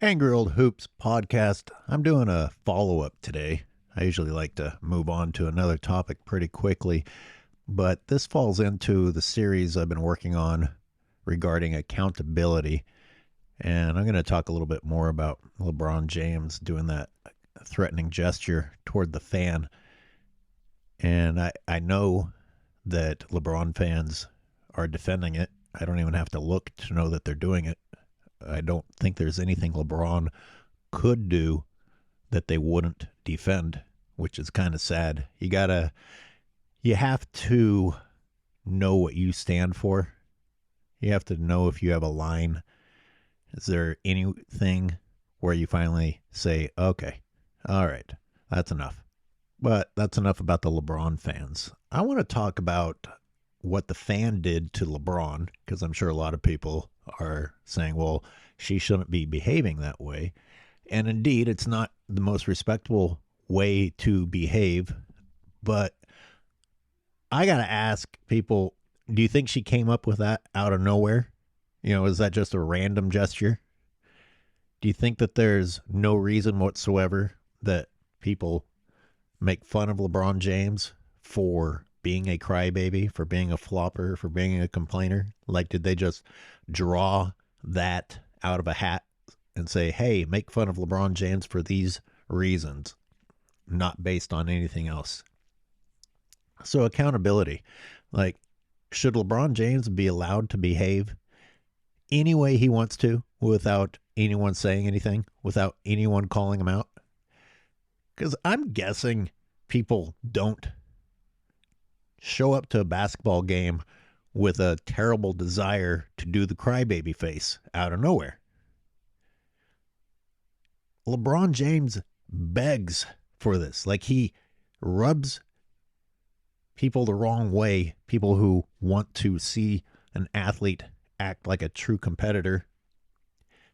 Angry Old Hoops podcast. I'm doing a follow-up today. I usually like to move on to another topic pretty quickly, but this falls into the series I've been working on regarding accountability. And I'm going to talk a little bit more about LeBron James doing that threatening gesture toward the fan. And I know that LeBron fans are defending it. I don't even have to look to know that they're doing it. I don't think there's anything LeBron could do that they wouldn't defend, which is kind of sad. You have to know what you stand for. You have to know if you have a line. Is there anything where you finally say, okay, all right, that's enough. But that's enough about the LeBron fans. I want to talk about what the fan did to LeBron, because I'm sure a lot of people are saying, well, she shouldn't be behaving that way. And indeed, it's not the most respectable way to behave. But I got to ask people, do you think she came up with that out of nowhere? Is that just a random gesture? Do you think that there's no reason whatsoever that people make fun of LeBron James for being a crybaby, for being a flopper, for being a complainer? Like, did they just draw that out of a hat and say, hey, make fun of LeBron James for these reasons, not based on anything else? So accountability, like, should LeBron James be allowed to behave any way he wants to without anyone saying anything, without anyone calling him out? Because I'm guessing people don't show up to a basketball game with a terrible desire to do the crybaby face out of nowhere. LeBron James begs for this. Like, he rubs people the wrong way, people who want to see an athlete act like a true competitor,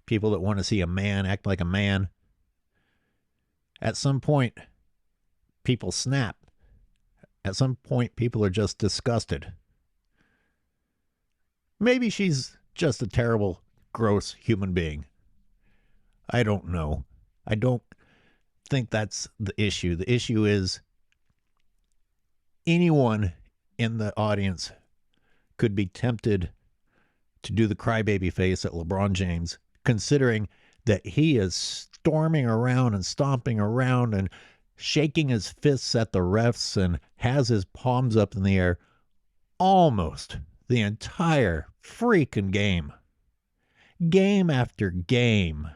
people that want to see a man act like a man. At some point, people snap. At some point, people are just disgusted. Maybe she's just a terrible, gross human being. I don't know. I don't think that's the issue. The issue is anyone in the audience could be tempted to do the crybaby face at LeBron James, considering that he is storming around and stomping around and shaking his fists at the refs and has his palms up in the air almost the entire freaking game. Game after game.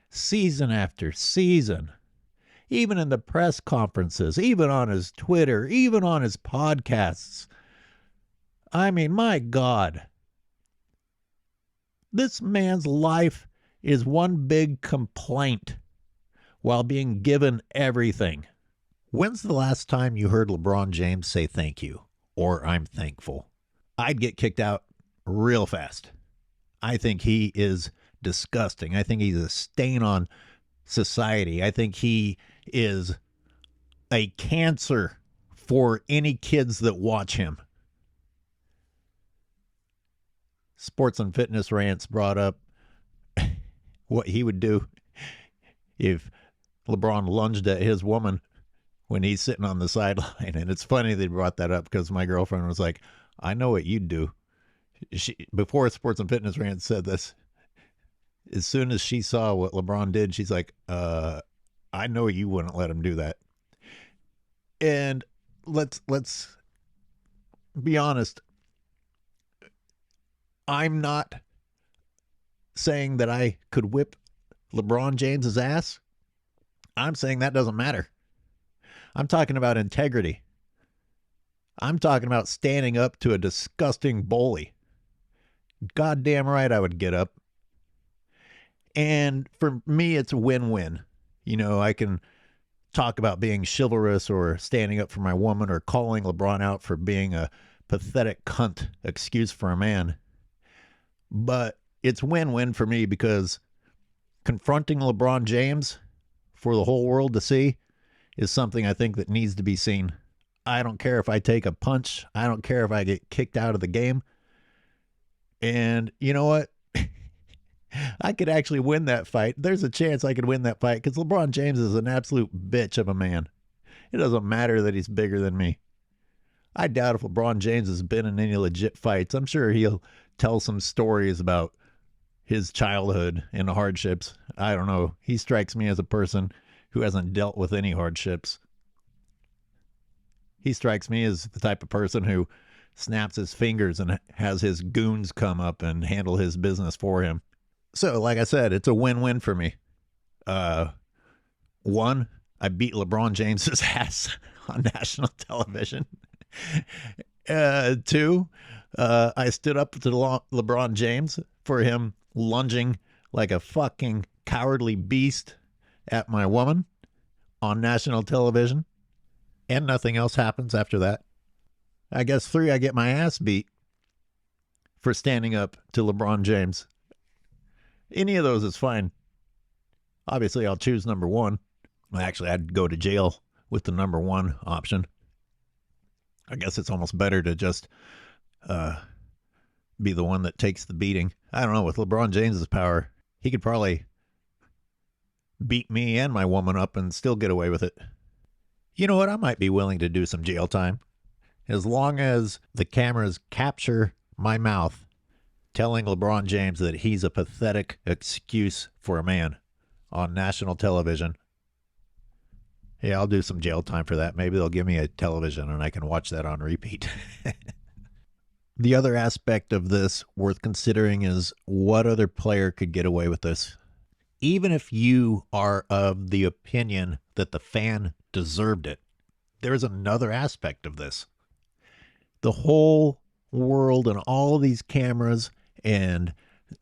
Season after season. Even in the press conferences, even on his Twitter, even on his podcasts. I mean, my God. This man's life is one big complaint while being given everything. When's the last time you heard LeBron James say thank you or I'm thankful? I'd get kicked out real fast. I think he is disgusting. I think he's a stain on society. I think he is a cancer for any kids that watch him. Sports and Fitness Rants brought up what he would do if LeBron lunged at his woman when he's sitting on the sideline. And it's funny they brought that up because my girlfriend was like, I know what you'd do. Before Sports and Fitness Rants said this, as soon as she saw what LeBron did, she's like, I know you wouldn't let him do that. And let's be honest. I'm not saying that I could whip LeBron James's ass. I'm saying that doesn't matter. I'm talking about integrity. I'm talking about standing up to a disgusting bully. Goddamn right I would get up. And for me, it's a win-win. I can talk about being chivalrous or standing up for my woman or calling LeBron out for being a pathetic cunt excuse for a man. But it's win-win for me because confronting LeBron James for the whole world to see is something I think that needs to be seen. I don't care if I take a punch. I don't care if I get kicked out of the game. And you know what? I could actually win that fight. There's a chance I could win that fight because LeBron James is an absolute bitch of a man. It doesn't matter that he's bigger than me. I doubt if LeBron James has been in any legit fights. I'm sure he'll tell some stories about his childhood and the hardships. I don't know. He strikes me as a person who hasn't dealt with any hardships. He strikes me as the type of person who snaps his fingers and has his goons come up and handle his business for him. So, like I said, it's a win-win for me. One, I beat LeBron James's ass on national television. Two, I stood up to LeBron James for him lunging like a fucking cowardly beast at my woman on national television. And nothing else happens after that. I guess three, I get my ass beat for standing up to LeBron James. Any of those is fine. Obviously, I'll choose number one. Actually, I'd go to jail with the number one option. I guess it's almost better to just be the one that takes the beating. I don't know. With LeBron James's power, he could probably beat me and my woman up and still get away with it. You know what? I might be willing to do some jail time as long as the cameras capture my mouth telling LeBron James that he's a pathetic excuse for a man on national television. Yeah, I'll do some jail time for that. Maybe they'll give me a television and I can watch that on repeat. The other aspect of this worth considering is what other player could get away with this. Even if you are of the opinion that the fan deserved it, there's another aspect of this. The whole world and all these cameras and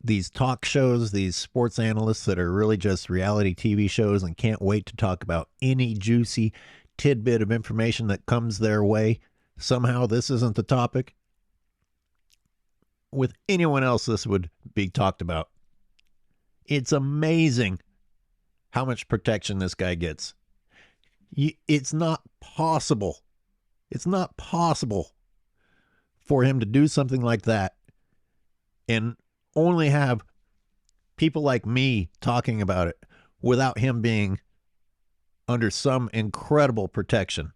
these talk shows, these sports analysts that are really just reality TV shows and can't wait to talk about any juicy tidbit of information that comes their way. Somehow this isn't the topic. With anyone else, this would be talked about. It's amazing how much protection this guy gets. It's not possible. It's not possible for him to do something like that and only have people like me talking about it without him being under some incredible protection.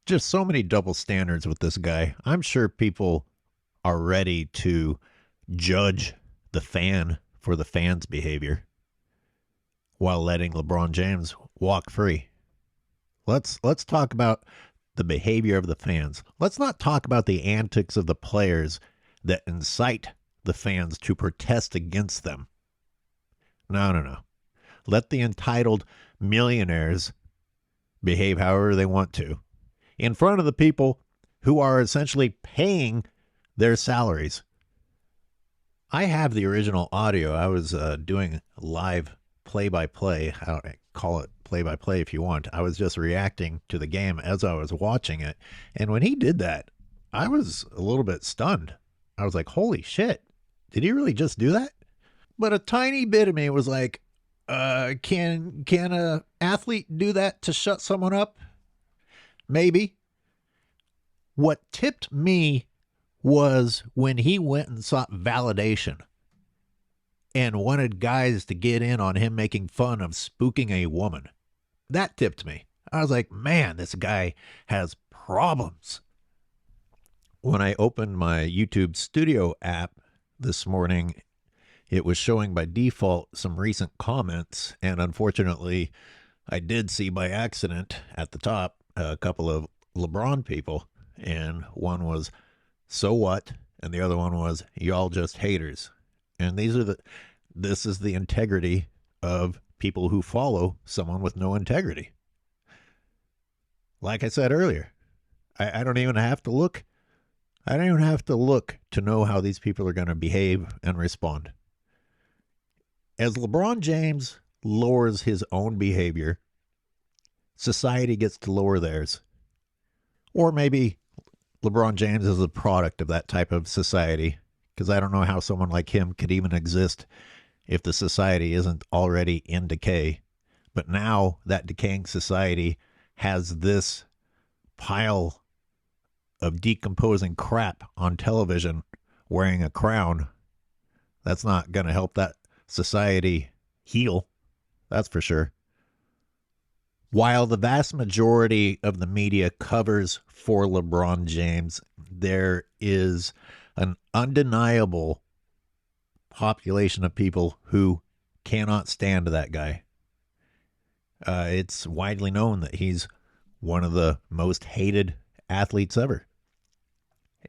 Just so many double standards with this guy. I'm sure people are ready to judge the fan for the fan's behavior while letting LeBron James walk free. Let's talk about the behavior of the fans. Let's not talk about the antics of the players that incite the fans to protest against them. No. Let the entitled millionaires behave however they want to in front of the people who are essentially paying their salaries. I have the original audio. I was doing live play-by-play. I don't call it play-by-play if you want. I was just reacting to the game as I was watching it. And when he did that, I was a little bit stunned. I was like, holy shit, did he really just do that? But a tiny bit of me was like, can a athlete do that to shut someone up? Maybe. What tipped me was when he went and sought validation and wanted guys to get in on him making fun of spooking a woman. That tipped me. I was like, man, this guy has problems. When I opened my YouTube Studio app this morning, it was showing by default some recent comments, and unfortunately, I did see by accident at the top a couple of LeBron people, and one was, "So what?" and the other one was, "Y'all just haters." And this is the integrity of people who follow someone with no integrity. Like I said earlier, I don't even have to look. I don't even have to look to know how these people are going to behave and respond. As LeBron James lowers his own behavior, society gets to lower theirs. Or maybe LeBron James is a product of that type of society, because I don't know how someone like him could even exist if the society isn't already in decay. But now that decaying society has this pile of decomposing crap on television wearing a crown. That's not going to help that society heal, that's for sure. While the vast majority of the media covers for LeBron James, there is an undeniable population of people who cannot stand that guy. It's widely known that he's one of the most hated athletes ever.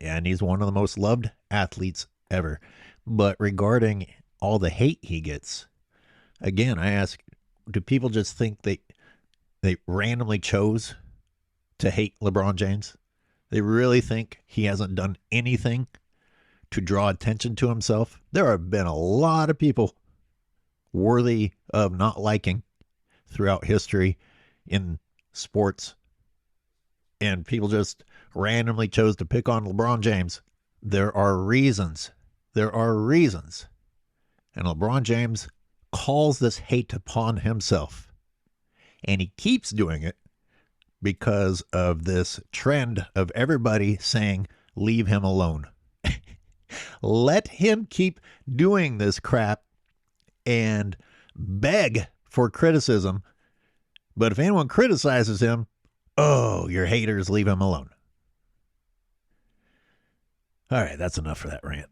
And he's one of the most loved athletes ever. But regarding all the hate he gets, again, I ask, do people just think they randomly chose to hate LeBron James? They really think he hasn't done anything to draw attention to himself? There have been a lot of people worthy of not liking throughout history in sports, and people just randomly chose to pick on LeBron James. There are reasons. There are reasons. And LeBron James calls this hate upon himself. And he keeps doing it because of this trend of everybody saying, leave him alone. Let him keep doing this crap and beg for criticism. But if anyone criticizes him, oh, your haters, leave him alone. All right, that's enough for that rant.